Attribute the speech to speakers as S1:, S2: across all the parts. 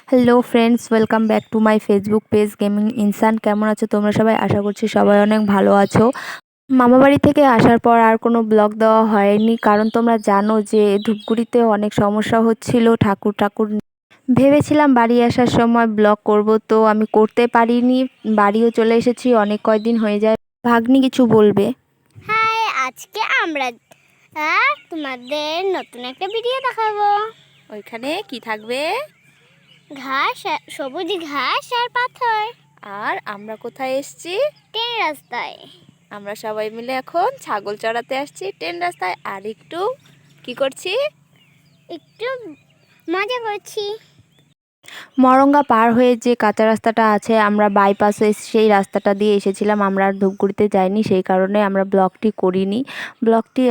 S1: Hello friends, welcome back to my Facebook page gaming ইনসান। কেমন আছো তোমরা সবাই? আশা করছি সবাই অনেক ভালো আছো। মামাবাড়ি থেকে আসার পর আর কোনো ব্লগ দেওয়া হয়নি, কারণ তোমরা জানো যে ধূপগুড়িতে অনেক সমস্যা হচ্ছিল। ঠাকুর ঠাকুর ভেবেছিলাম বাড়ি আসার সময় ব্লগ করব, তো আমি করতে পারিনি। বাড়িও চলে এসেছি, অনেক কয়দিন হয়ে যায়। ভাগ্নি কিছু বলবে?
S2: হাই, আজকে আমরা তোমাদের নতুন একটা ভিডিও দেখাবো।
S1: ওইখানে কি থাকবে?
S2: ঘাস, সবুজ ঘাস আর পাথর।
S1: আর আমরা কোথায় এসেছি?
S2: ট্রেন রাস্তায়।
S1: আমরা সবাই মিলে এখন ছাগল চড়াতে আসছি ট্রেন রাস্তায়। আর একটু কি করছি?
S2: একটু মজা করছি।
S1: মরঙ্গা পার হয়ে যে কাঁচা রাস্তাটা আছে, আমরা বাইপাসে সেই রাস্তাটা দিয়ে এসেছিলাম। আমরা আর ধূপগুড়িতে যাইনি, সেই কারণে আমরা ব্লগটি করিনি। ব্লগটি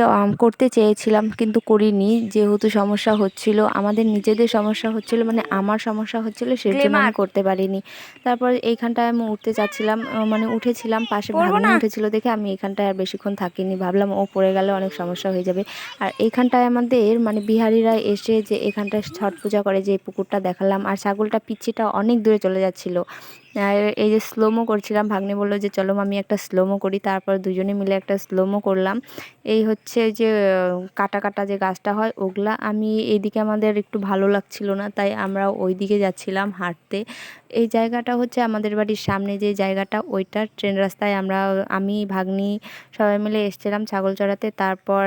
S1: করতে চেয়েছিলাম কিন্তু করিনি, যেহেতু সমস্যা হচ্ছিল, আমাদের নিজেদের সমস্যা হচ্ছিল, মানে আমার সমস্যা হচ্ছিল, সেই জন্য আমি করতে পারিনি। তারপর এইখানটায় আমি উঠতে চাচ্ছিলাম, মানে উঠেছিলাম, পাশে ভাগ্নি উঠেছিল দেখে আমি এখানটায় আর বেশিক্ষণ থাকিনি। ভাবলাম ও পড়ে গেলে অনেক সমস্যা হয়ে যাবে। আর এইখানটায় আমাদের মানে বিহারিরা এসে যে এখানটায় ছট পূজা করে, যে পুকুরটা দেখালাম। আর ছাগলটা পিচ্ছিটা অনেক দূরে চলে যাচ্ছিল। আর এই যে স্লোমো করছিলাম, ভাগ্নে বললো যে চলো আমি একটা স্লোমো করি। তারপর দুজনে মিলে একটা স্লোমো করলাম। এই হচ্ছে যে কাটা কাটা যে গাছটা হয় ওগুলা। আমি এইদিকে আমাদের একটু ভালো লাগছিল না, তাই আমরা ওই দিকে যাচ্ছিলাম হাঁটতে। এই জায়গাটা হচ্ছে আমাদের বাড়ির সামনে যে জায়গাটা, ওইটা ট্রেন রাস্তায় আমি ভাগ্নি সবাই মিলে এসেছিলাম ছাগল চড়াতে। তারপর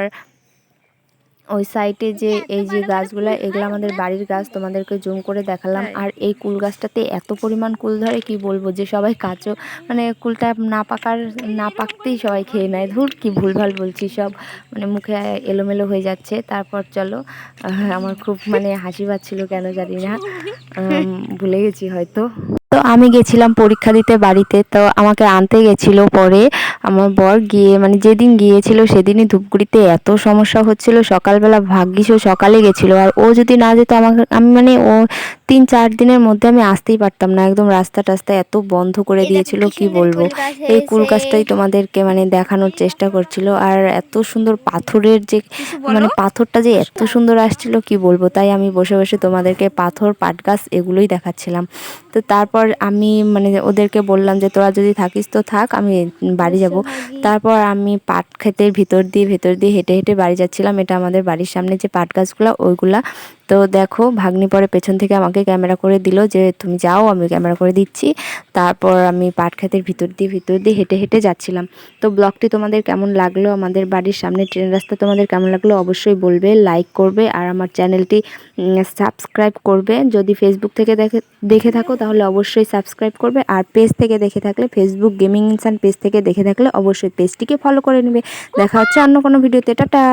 S1: ওই সাইডে যে এই যে গাছগুলো, এগুলো আমাদের বাড়ির গাছ, তোমাদেরকে জুম করে দেখালাম। আর এই কুল গাছটাতে এত পরিমাণ কুল ধরে কি বলবো, যে সবাই কাঁচো মানে কুলটা না পাকতেই সবাই খেয়ে নেয়। ধুর, কি ভুলভাল বলছি সব, মানে মুখে এলোমেলো হয়ে যাচ্ছে। তারপর চলো, আমার খুব মানে হাসি পাচ্ছিল কেন জানি না, ভুলে গেছি হয়তো। তো আমি গেছিলাম পরীক্ষা দিতে বাড়িতে, তো আমাকে আনতে গেছিলো পরে আমার বর। গিয়ে মানে যেদিন গিয়েছিল সেদিনই ধূপগুড়িতে এত সমস্যা হচ্ছিল। সকালবেলা ভাগ্যিস ও সকালে গেছিলো, আর ও যদি না যেত আমি মানে ও 3-4 দিনের মধ্যে আমি আসতেই পারতাম না। একদম রাস্তা টাস্তা এত বন্ধ করে দিয়েছিল, কি বলবো। এই কুল গাছটাই তোমাদেরকে মানে দেখানোর চেষ্টা করছিল। আর এত সুন্দর পাথরের যে মানে পাথরটা যে এত সুন্দর আসছিল, কি বলবো। তাই আমি বসে বসে তোমাদেরকে পাথর, পাট গাছ এগুলোই দেখাচ্ছিলাম। তো তারপর আমি মানে ওদেরকে বললাম যে তোরা যদি থাকিস তো থাক, আমি বাড়ি যাব। তারপর আমি পাট ক্ষেতের ভিতর দিয়ে হেঁটে হেঁটে বাড়ি যাচ্ছিলাম। এটা আমাদের বাড়ির সামনে যে পাট গাছগুলো ওইগুলা। তো দেখো, ভাগ্নি পরে পেছন থেকে আমাকে ক্যামেরা করে দিল যে তুমি যাও, আমি ক্যামেরা করে দিচ্ছি। তারপর আমি পাট ক্ষেতের ভিতর দিয়ে হেঁটে হেঁটে যাচ্ছিলাম। তো ব্লগটি তোমাদের কেমন লাগলো, আমাদের বাড়ির সামনে ট্রেন রাস্তা তোমাদের কেমন লাগলো অবশ্যই বলবে, লাইক করবে। আর আমার চ্যানেলটি সাবস্ক্রাইব করবে। যদি ফেসবুক থেকে দেখে থাকো তাহলে অবশ্যই সাবস্ক্রাইব করবে। আর পেজ থেকে দেখে থাকলে, ফেসবুক গেমিং ইনসান পেজ থেকে দেখে থাকলে অবশ্যই পেজটিকে ফলো করে নেবে। দেখা হচ্ছে অন্য কোনো ভিডিওতে। টাটা।